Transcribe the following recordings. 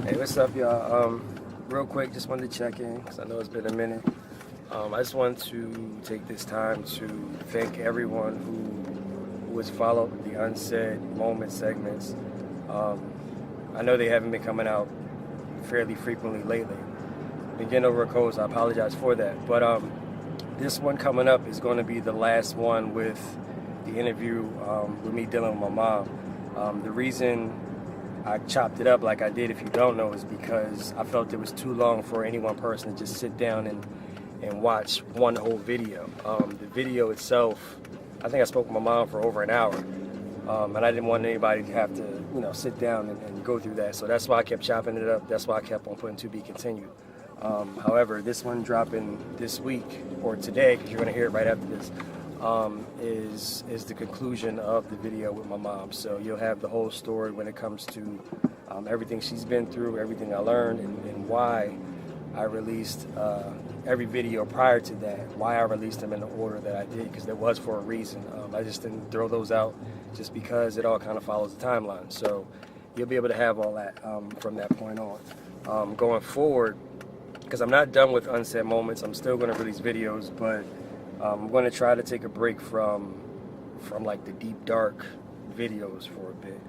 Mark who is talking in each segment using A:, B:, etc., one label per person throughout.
A: Hey, what's up, y'all? Real quick, just wanted to check in because I know it's been a minute. I just wanted to take this time to thank everyone who has followed the Unsaid Moment segments. I know they haven't been coming out fairly frequently lately. Been getting over a cold, so I apologize for that. But this one coming up is going to be the last one with the interview with me dealing with my mom. The reason I chopped it up like I did, if you don't know, is because I felt it was too long for any one person to just sit down and watch one whole video. The video itself, I think I spoke with my mom for over an hour, and I didn't want anybody to have to, sit down and go through that. So that's why I kept chopping it up. That's why I kept on putting to be continued. However, this one dropping this week or today, because you're going to hear it right after this, is the conclusion of the video with my mom. So you'll have the whole story when it comes to everything she's been through, everything I learned, and why I released every video prior to that, why I released them in the order that I did, because it was for a reason. I just didn't throw those out just because it all kind of follows the timeline. So you'll be able to have all that from that point on. Going forward, because I'm not done with Unsaid Moments, I'm still going to release videos, but I'm going to try to take a break from like the deep dark videos for a bit,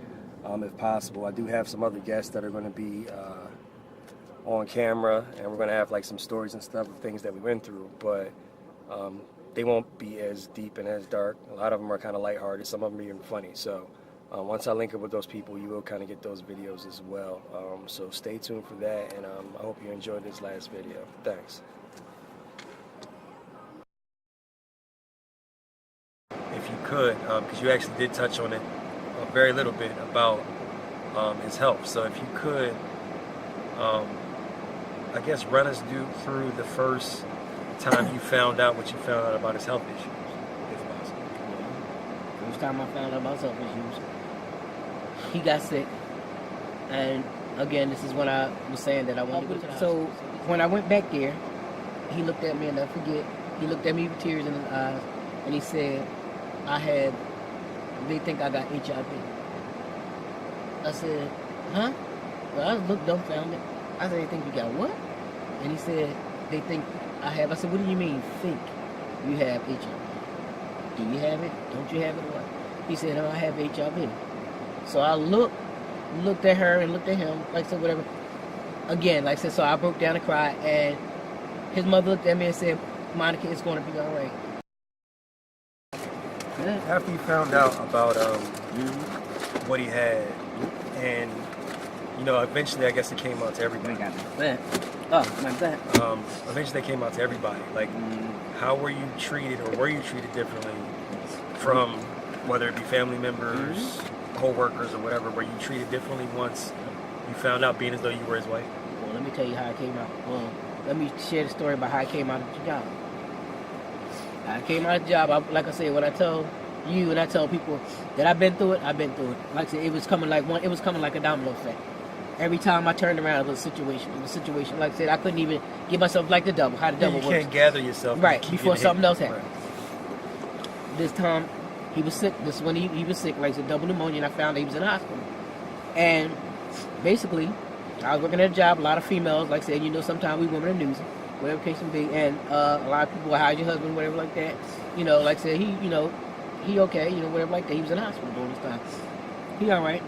A: if possible. I do have some other guests that are going to be on camera, and we're going to have like some stories and stuff of things that we went through, but they won't be as deep and as dark. A lot of them are kind of lighthearted, some of them are even funny. So once I link up with those people, you will kind of get those videos as well. So stay tuned for that, and I hope you enjoyed this last video. Thanks. If you could, because you actually did touch on it a very little bit about his health. So if you could, I guess run us through the first time you found out what you found out about his health issues, if possible.
B: First time I found out about health issues, he got sick, and again, this is when I was saying that I wanted to go to the hospital. So when I went back there, he looked at me, and I forget, he looked at me with tears in his eyes, and he said, they think I got HIV. I said, huh? Well, I looked dumbfounded. I said, they think you got what? And he said, they think I have. I said, what do you mean, think you have HIV? Do you have it? Don't you have it? What? He said, no, I have HIV. So I looked at her and looked at him, like I said, whatever. Again, like I said, so I broke down and cried, and his mother looked at me and said, Monica, it's going to be all right.
A: After you found out about what he had, and eventually I guess it came out to everybody. Eventually it came out to everybody. Like, how were you treated, or were you treated differently from whether it be family members, co-workers, or whatever? Were you treated differently once you found out, being as though you were his wife?
B: Well, let me tell you how I came out. Let me share the story about how I came out of the job. I came out of the job, like I said, when I tell you and I tell people that I've been through it, I've been through it. Like I said, it was coming like a domino effect. Every time I turned around, it was a situation. Like I said, I couldn't even give myself like the double, how the double works.
A: You can't gather yourself.
B: Right, before something else happened. Right. This time, he was sick. This when he was sick, like I said, double pneumonia, and I found that he was in the hospital. And basically, I was working at a job, a lot of females, like I said, sometimes we women are newsy, whatever case may be, and a lot of people will hide your husband, whatever like that. Like I said, he okay, whatever like that. He was in the hospital during this time. He all right,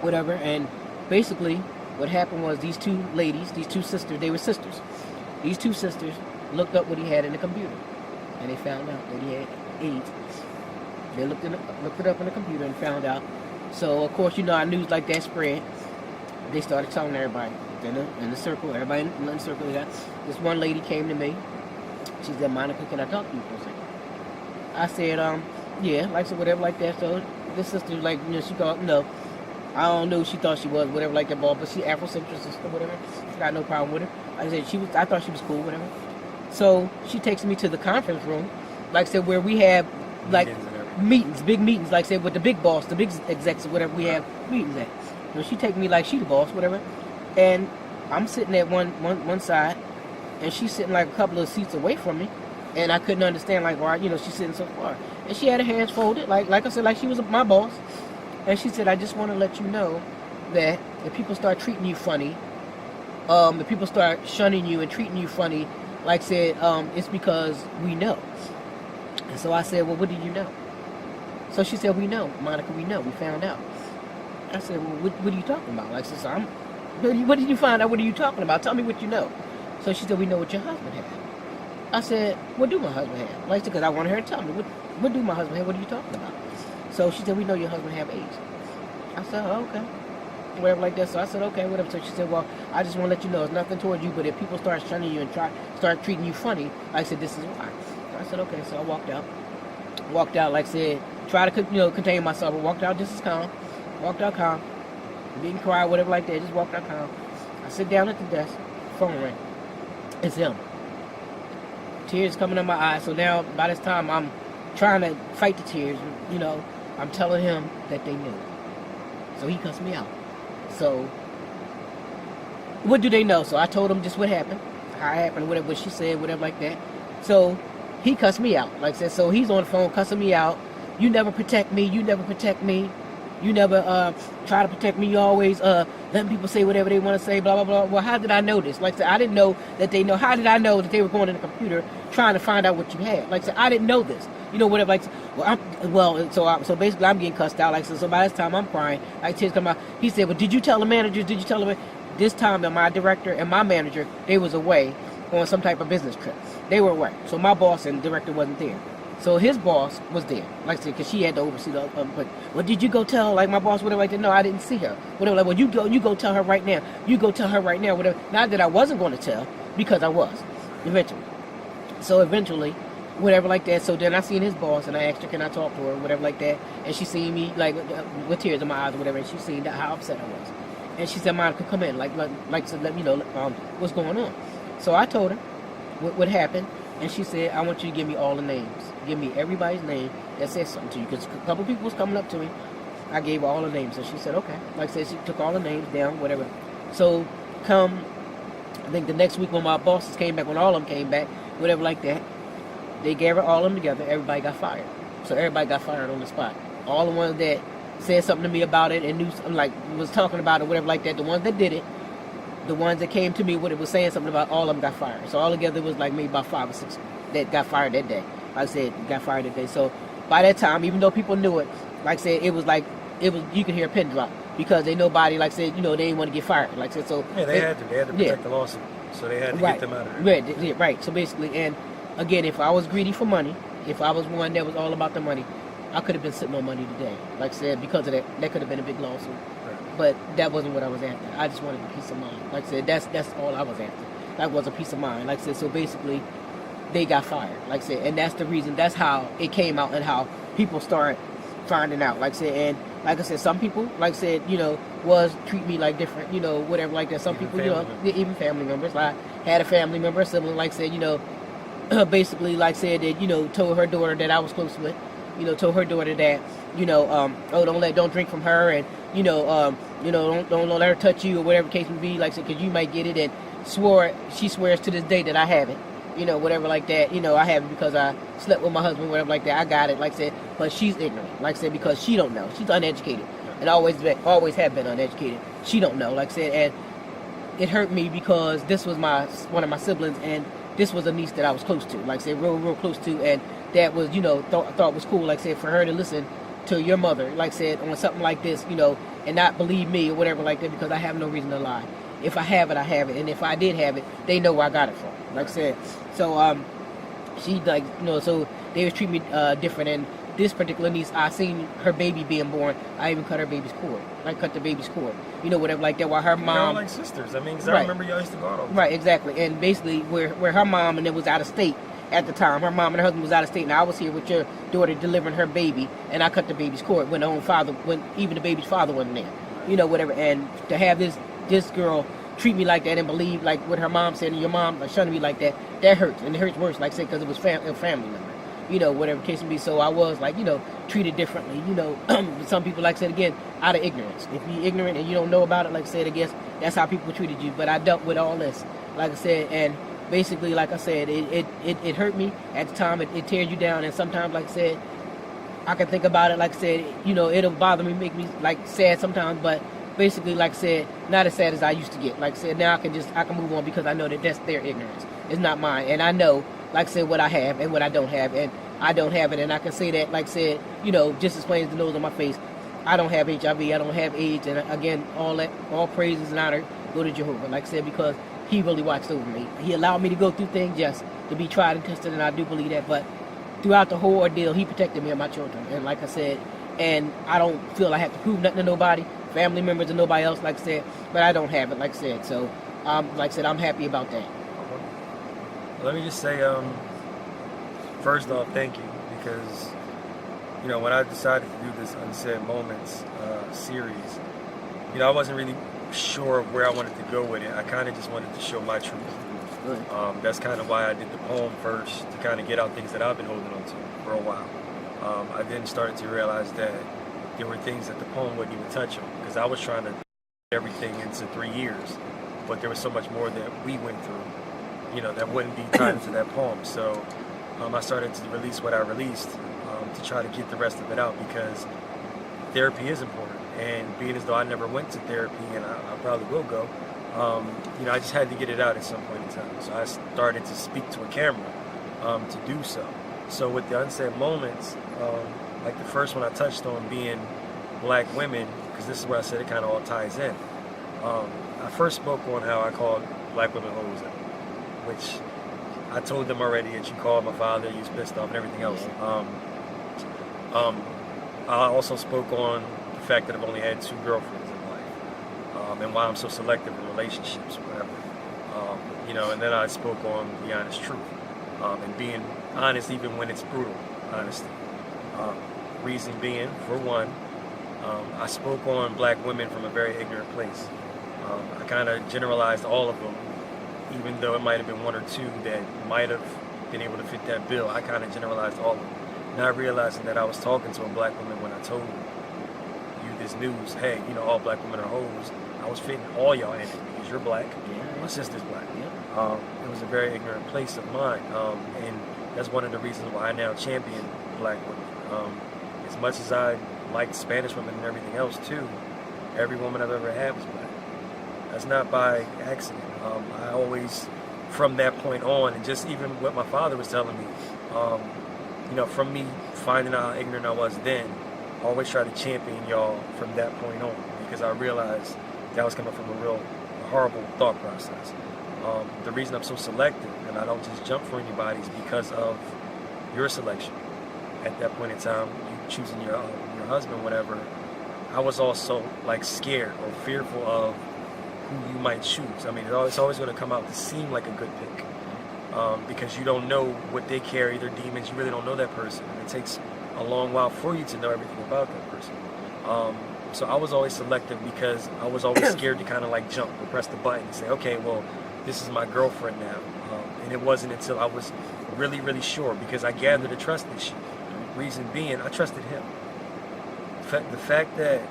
B: whatever. And basically, what happened was these two ladies, these two sisters, they were sisters. These two sisters looked up what he had in the computer, and they found out that he had AIDS. They looked it up in the computer and found out. So of course, our news like that spread. They started telling everybody in the circle, everybody in the circle. This one lady came to me. She said, Monica, can I talk to you for a second? I said, yeah, like so, whatever like that. So this sister, like, she called, no, I don't know who she thought she was, whatever like that, but she Afrocentric sister, whatever. She got no problem with her. I said I thought she was cool, whatever. So she takes me to the conference room, like I said, where we have like meetings, big meetings, like I said, with the big boss, the big execs, or whatever we have meetings at. So she take me like she the boss, whatever. And I'm sitting at one side, and she's sitting like a couple of seats away from me. And I couldn't understand, like, why, she's sitting so far. And she had her hands folded, like I said, like she was my boss. And she said, I just want to let you know that if people start treating you funny, if people start shunning you and treating you funny, like I said, it's because we know. And so I said, well, what do you know? So she said, we know, Monica, we know, we found out. I said, well, what are you talking about? Like, so what did you find out? What are you talking about? Tell me what you know. So she said, we know what your husband had. I said, what do my husband have? Like, because I wanted her to tell me, what do my husband have? What are you talking about? So she said, we know your husband have AIDS. I said, oh, okay. Whatever like that. So I said, okay, whatever. So she said, well, I just want to let you know it's nothing towards you, but if people start shunning you and start treating you funny, like I said, this is why. I said, okay. So I walked out. Like I said, try to contain myself. I walked out just as calm. Walked out calm. Didn't cry, whatever like that. Just walked out calm. I sit down at the desk. Phone rang. It's him. Tears coming in my eyes. So now, by this time, I'm trying to fight the tears. I'm telling him that they knew. So he cussed me out. So, what do they know? So I told him just what happened, how it happened, whatever, what she said, whatever like that. So he cussed me out, like I said. So he's on the phone cussing me out. You never protect me. You never protect me. You never try to protect me. You always letting people say whatever they want to say, blah, blah, blah. Well, how did I know this? Like I said, I didn't know that they know. How did I know that they were going to the computer trying to find out what you had? Like I said, I didn't know this. Whatever. Like, so basically, I'm getting cussed out. Like so by this time, I'm crying. Like tears come out. He said, well, did you tell the managers? Did you tell them? This time, that my director and my manager, they was away on some type of business trip. They were away. So my boss and director wasn't there. So his boss was there, like I said, because she had to oversee the. Well, did you go tell like my boss whatever? Like that? No, I didn't see her. Whatever. Like, well, you go tell her right now. You go tell her right now. Whatever. Not that I wasn't going to tell, because I was, eventually. So eventually, whatever like that. So then I seen his boss and I asked her, can I talk to her, whatever like that. And she seen me like with tears in my eyes or whatever. And she seen how upset I was. And she said, Monica, come in, like said, let me know what's going on. So I told her what happened. And she said, I want you to give me all the names. Give me everybody's name that says something to you. Because a couple people was coming up to me. I gave her all the names. So she said, okay. Like I said, she took all the names down, whatever. So I think the next week when my bosses came back, when all of them came back, whatever like that, they gave her all of them together. Everybody got fired. So everybody got fired on the spot. All the ones that said something to me about it and knew, like, was talking about it, whatever like that, the ones that did it, the ones that came to me when it was saying something about, all of them got fired. So all together it was like maybe about 5 or 6 that got fired that day. Like I said, got fired that day. So by that time, even though people knew it, like I said, it was you could hear a pin drop because they nobody, like I said, they didn't want to get fired. Like I said, so
C: yeah, they had to protect the lawsuit, so they had to get them out of there.
B: Right. So basically, and again, if I was greedy for money, if I was one that was all about the money, I could have been sitting on money today. Like I said, because of that could have been a big lawsuit. But that wasn't what I was after. I just wanted a peace of mind. Like I said, that's all I was after. That was a peace of mind. Like I said, so basically, they got fired. Like I said, and that's the reason. That's how it came out and how people start finding out. Like I said, and like I said, some people, like I said, was treat me like different, whatever like that. Some people, even family members. I had a family member, a sibling, like I said, basically, like I said, that, told her daughter that I was close with, told her daughter that, don't drink from her, and don't let her touch you or whatever the case may be, like I said, because you might get it, and she swears to this day that I have it, whatever like that, I have it because I slept with my husband, whatever like that, I got it, like I said, but she's ignorant, like I said, because she don't know, she's uneducated, and always have been uneducated, she don't know, like I said, and it hurt me because this was one of my siblings, and this was a niece that I was close to, like I said, real close to, and that was, thought was cool, like I said, for her to listen to your mother, like I said, on something like this, and not believe me or whatever like that, because I have no reason to lie. If I have it, I have it, and if I did have it, they know where I got it from, like I said. So, she, like, so they was treating me different, and this particular niece, I seen her baby being born, I even cut her baby's cord, cut the baby's cord, whatever like that, while her mom...
C: They're all like sisters, I mean, because I remember y'all used to go out all the time.
B: Right, exactly, and basically, where her mom, and it was out of state, at the time, her mom and her husband was out of state, and I was here with your daughter delivering her baby, and I cut the baby's cord when even the baby's father wasn't there, whatever. And to have this girl treat me like that and believe like what her mom said, and your mom shunning me like that hurts, and it hurts worse, like I said, because it was a family member, whatever the case may be. So I was like, treated differently, some people, like I said, again, out of ignorance. If you're ignorant and you don't know about it, like I said, I guess that's how people treated you. But I dealt with all this, like I said, and basically, like I said, it hurt me at the time. It tears you down, and sometimes, like I said, I can think about it. Like I said, it'll bother me, make me like sad sometimes. But basically, like I said, not as sad as I used to get. Like I said, now I can move on because I know that that's their ignorance. It's not mine. And I know, like I said, what I have and what I don't have. And I don't have it. And I can say that, like I said, just as plain as the nose on my face, I don't have HIV. I don't have AIDS. And again, all praises and honor go to Jehovah. Like I said, because he really watched over me. He allowed me to go through things, yes, to be tried and tested, and I do believe that. But throughout the whole ordeal, he protected me and my children. And like I said, and I don't feel I have to prove nothing to nobody, family members or nobody else, like I said, but I don't have it, like I said. So, like I said, I'm happy about that.
C: Let me just say, first off, thank you, because, when I decided to do this Unsaid Moments series, I wasn't really sure of where I wanted to go with it. I kind of just wanted to show my truth. That's kind of why I did the poem first, to kind of get out things that I've been holding on to for a while. I then started to realize that there were things that the poem wouldn't even touch on, because I was trying to everything into 3 years, but there was so much more that we went through, that wouldn't be tied into that poem. So I started to release what I released to try to get the rest of it out, because therapy is important. And being as though I never went to therapy, and I probably will go, I just had to get it out at some point in time. So I started to speak to a camera to do so. So with the Unsaid Moments, like the first one I touched on being black women, because this is where I said it kind of all ties in. I first spoke on how I called black women hoes, which I told them already that you called my father, you was pissed off and everything else. I also spoke on the fact that I've only had 2 girlfriends in life, and why I'm so selective in relationships, whatever. And then I spoke on the honest truth, and being honest even when it's brutal honesty. Reason being, for one, I spoke on black women from a very ignorant place. I kind of generalized all of them, even though it might have been 1 or 2 that might have been able to fit that bill. I kind of generalized all of them. Not realizing that I was talking to a black woman when I told you this news, hey, all black women are hoes. I was fitting all y'all in it, because you're black, my sister's black. It was a very ignorant place of mine, and that's one of the reasons why I now champion black women. As much as I liked Spanish women and everything else too, every woman I've ever had was black. That's not by accident. I always, from that point on, and just even what my father was telling me, from me finding out how ignorant I was then, I always try to champion y'all from that point on, because I realized that was coming from a real horrible thought process. The reason I'm so selective and I don't just jump for anybody is because of your selection. At that point in time, you choosing your husband, whatever, I was also like scared or fearful of who you might choose. I mean, it's always going to come out to seem like a good pick, because you don't know what they carry, their demons. You really don't know that person, and it takes a long while for you to know everything about that person. So I was always selective, because I was always scared to kind of like jump or press the button and say, okay, well, this is my girlfriend now. And it wasn't until I was really, really sure, because I gathered a trust issue. Reason being, I trusted him. The fact that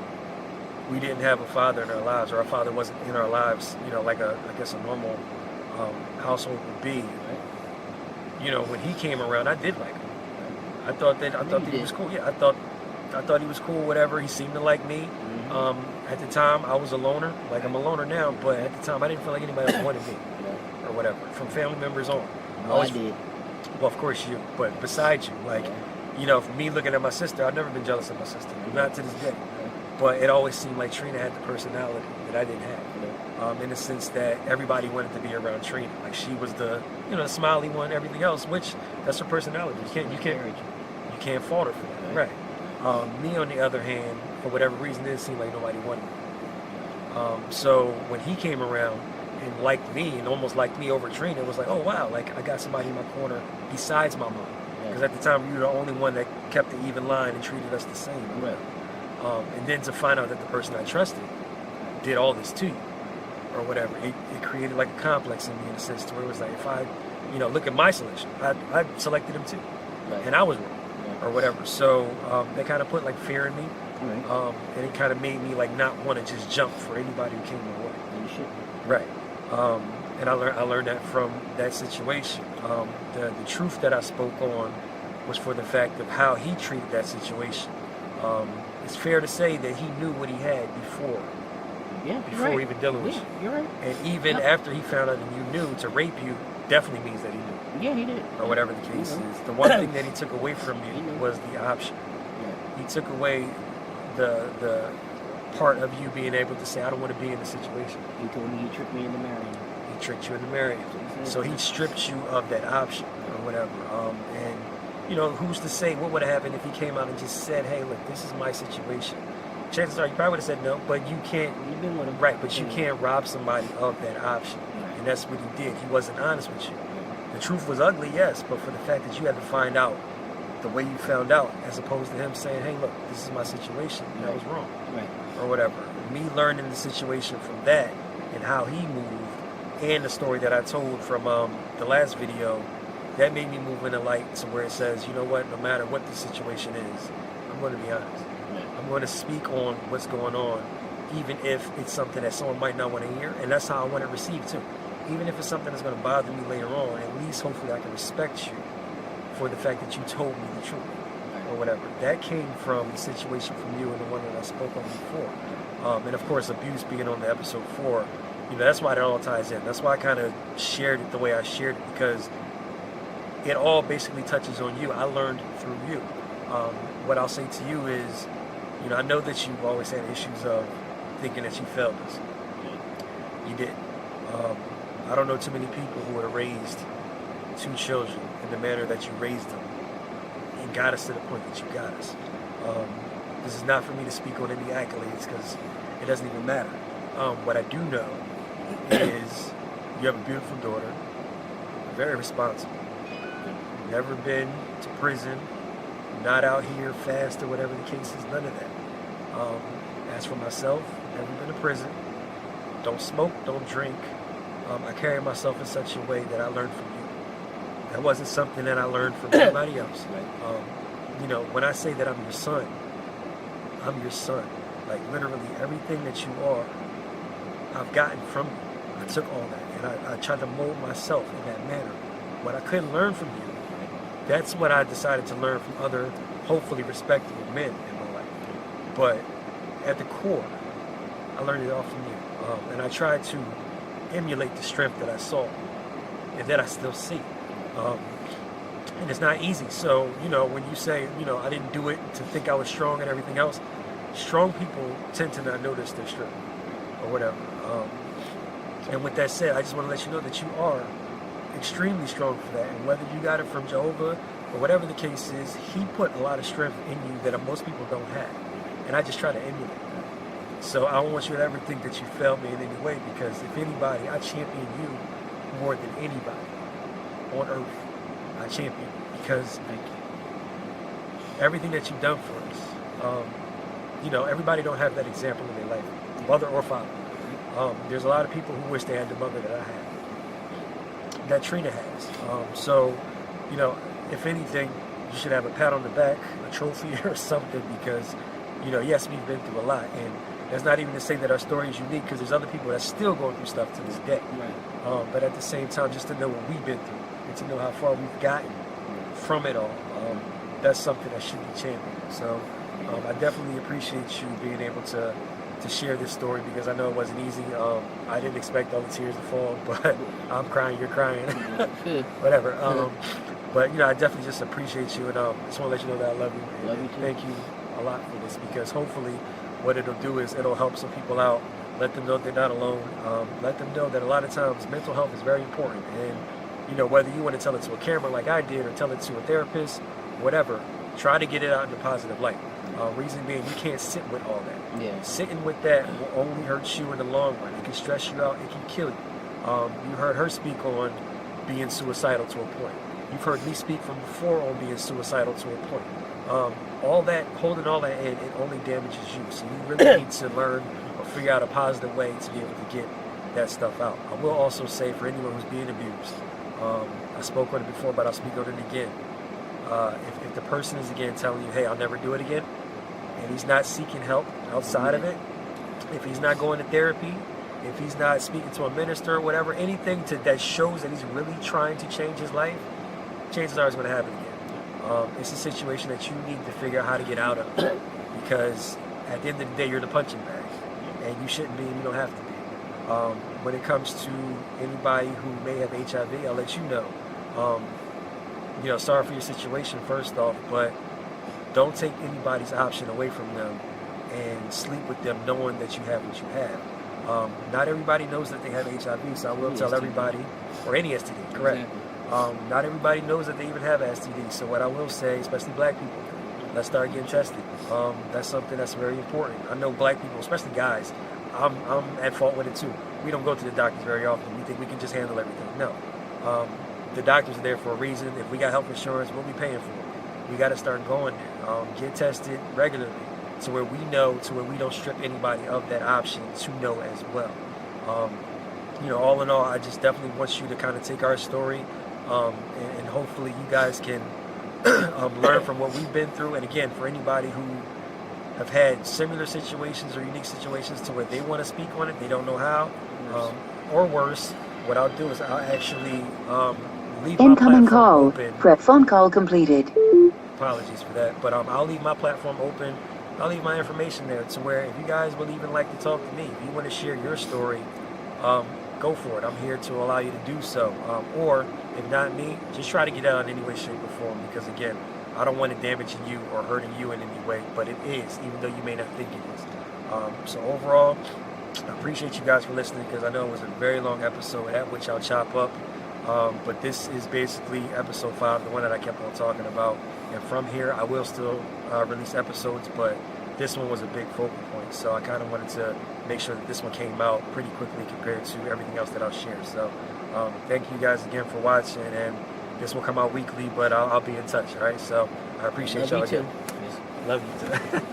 C: we didn't have a father in our lives, or our father wasn't in our lives, like I guess a normal household would be. When he came around, I did like him. I thought that he was cool. Yeah, I thought he was cool. Whatever. He seemed to like me. At the time, I was a loner. Like I'm a loner now, but at the time, I didn't feel like anybody else wanted me, or whatever. From family members on.
B: I did.
C: Well, of course you, but besides you, like. For me looking at my sister, I've never been jealous of my sister, not to this day. But it always seemed like Trina had the personality that I didn't have, in the sense that everybody wanted to be around Trina. Like she was the, the smiley one, everything else, which that's her personality. You can't fault her for that, right? Me on the other hand, for whatever reason, it didn't seem like nobody wanted me. So when he came around and liked me and almost liked me over Trina, it was like, oh wow, like I got somebody in my corner besides my mom. Because at the time, you were the only one that kept the even line and treated us the same.
B: Right.
C: And then to find out that the person I trusted did all this to you, or whatever, it created like a complex in me in a sense to where it was like, if I, look at my selection, I selected him too. Right. And I was wrong, or whatever. So they kind of put like fear in me, right. And it kind of made me like not want to just jump for anybody who came my way.
B: And you should.
C: Right. And I learned that from that situation. The truth that I spoke on was for the fact of how he treated that situation. It's fair to say that he knew what he had before
B: Yeah,
C: before
B: right.
C: even dealing with
B: Yeah,
C: you.
B: you're right.
C: And even after he found out and you knew, to rape you definitely means that he knew.
B: Yeah, he did.
C: Or whatever the case
B: You know.
C: is. The one thing that he took away from
B: He
C: you
B: knew.
C: was the option.
B: Yeah.
C: He took away the part of you being able to say, I don't want to be in this situation.
B: He told me he tricked me into marrying him.
C: He tricked you into marrying him. So he stripped you of that option or whatever. And, you know, who's to say what would have happened if he came out and just said, hey, look, this is my situation. Chances are you probably would have said no, but you can't.
B: You've been with him.
C: Right, but you can't rob somebody of that option.
B: Right.
C: And that's what he did. He wasn't honest with you. The truth was ugly, yes, but for the fact that you had to find out the way you found out, as opposed to him saying, hey, look, this is my situation, that was wrong.
B: Right.
C: Or whatever. Me learning the situation from that and how he moved, and the story that I told from the last video, that made me move in a light to where it says, you know what, no matter what the situation is, I'm going to be honest. I'm going to speak on what's going on, even if it's something that someone might not want to hear, and that's how I want to receive too. Even if it's something that's going to bother me later on, at least hopefully I can respect you for the fact that you told me the truth or whatever. That came from the situation from you and the one that I spoke on before. And of course, abuse being on the episode 4, you know, that's why it all ties in. That's why I kind of shared it the way I shared it, because it all basically touches on you. I learned through you. What I'll say to you is, you know, I know that you've always had issues of thinking that you failed us. You did. I don't know too many people who would have raised 2 children in the manner that you raised them and got us to the point that you got us. This is not for me to speak on any accolades, because it doesn't even matter. What I do know is you have a beautiful daughter, very responsible, never been to prison, not out here fast or whatever the case is, none of that. As for myself, never been to prison, don't smoke, don't drink. I carry myself in such a way that I learned from you. That wasn't something that I learned from anybody else. You know, when I say that I'm your son, I'm your son. Like literally everything that you are, I've gotten from you. I took all that and I tried to mold myself in that manner. What I couldn't learn from you, that's what I decided to learn from other, hopefully respectable men in my life. But at the core, I learned it all from you. And I tried to emulate the strength that I saw and that I still see. And it's not easy. So, you know, when you say, you know, I didn't do it to think I was strong and everything else, strong people tend to not notice their strength or whatever. And with that said, I just want to let you know that you are extremely strong for that. And whether you got it from Jehovah or whatever the case is, he put a lot of strength in you that most people don't have. And I just try to emulate that. So I don't want you to ever think that you failed me in any way, because if anybody, I champion you more than anybody on earth. I champion you because everything that you've done for us, you know, everybody don't have that example in their life, mother or father. There's a lot of people who wish they had the mother that I had, that Trina has. So, you know, if anything, you should have a pat on the back, a trophy or something, because, you know, yes, we've been through a lot. And that's not even to say that our story is unique, because there's other people that's still going through stuff to this day. But at the same time, just to know what we've been through and to know how far we've gotten from it all, that's something that should be championed. So I definitely appreciate you being able to share this story, because I know it wasn't easy. I didn't expect all the tears to fall, but I'm crying, you're crying, whatever. But, you know, I definitely just appreciate you, and I just want to let you know that I love you.
B: Love you too.
C: Thank you a lot for this, because hopefully what it'll do is it'll help some people out, let them know they're not alone, let them know that a lot of times mental health is very important. And, you know, whether you want to tell it to a camera like I did or tell it to a therapist, whatever, try to get it out in a positive light. Reason being, you can't sit with all that.
B: Yeah.
C: Sitting with that will only hurt you in the long run. It can stress you out. It can kill you. You heard her speak on being suicidal to a point. You've heard me speak from before on being suicidal to a point. All that, holding all that in, it only damages you. So you really need to learn or figure out a positive way to be able to get that stuff out. I will also say, for anyone who's being abused, I spoke on it before, but I'll speak on it again. If the person is again telling you, hey, I'll never do it again, and he's not seeking help outside of it, if he's not going to therapy, if he's not speaking to a minister or whatever, anything that shows that he's really trying to change his life, chances are it's going to happen again. It's a situation that you need to figure out how to get out of, because at the end of the day, you're the punching bag. and you shouldn't be, and you don't have to be. When it comes to anybody who may have HIV, I'll let you know. Sorry for your situation first off, but don't take anybody's option away from them and sleep with them knowing that you have what you have. Not everybody knows that they have HIV, so I will tell everybody, or any STD, correct.
B: Exactly.
C: Not everybody knows that they even have STD, so what I will say, especially black people, let's start getting tested. That's something that's very important. I know black people, especially guys, I'm at fault with it too. We don't go to the doctors very often. We think we can just handle everything. No. The doctors are there for a reason. If we got health insurance, what we paying for? We got to start going there. Get tested regularly to where we know, to where we don't strip anybody of that option to know as well. All in all, I just definitely want you to kind of take our story, and hopefully you guys can learn from what we've been through. And again, for anybody who have had similar situations or unique situations to where they want to speak on it, they don't know how, or worse, what I'll do is I'll actually leave
D: Incoming
C: my platform
D: call.
C: open.
D: Phone call completed.
C: Apologies for that, but I'll leave my platform open. I'll leave my information there to where if you guys would even like to talk to me, if you want to share your story, go for it. I'm here to allow you to do so. Or if not me, just try to get out in any way, shape, or form, because again, I don't want it damaging you or hurting you in any way, but it is, even though you may not think it is. So overall, I appreciate you guys for listening, because I know it was a very long episode, at which I'll chop up. But this is basically episode 5, the one that I kept on talking about. And from here, I will still release episodes, but this one was a big focal point. So I kind of wanted to make sure that this one came out pretty quickly compared to everything else that I'll share. So thank you guys again for watching, and this will come out weekly, but I'll be in touch, all right? So I appreciate y'all again.
B: Love you too.
C: Love you too.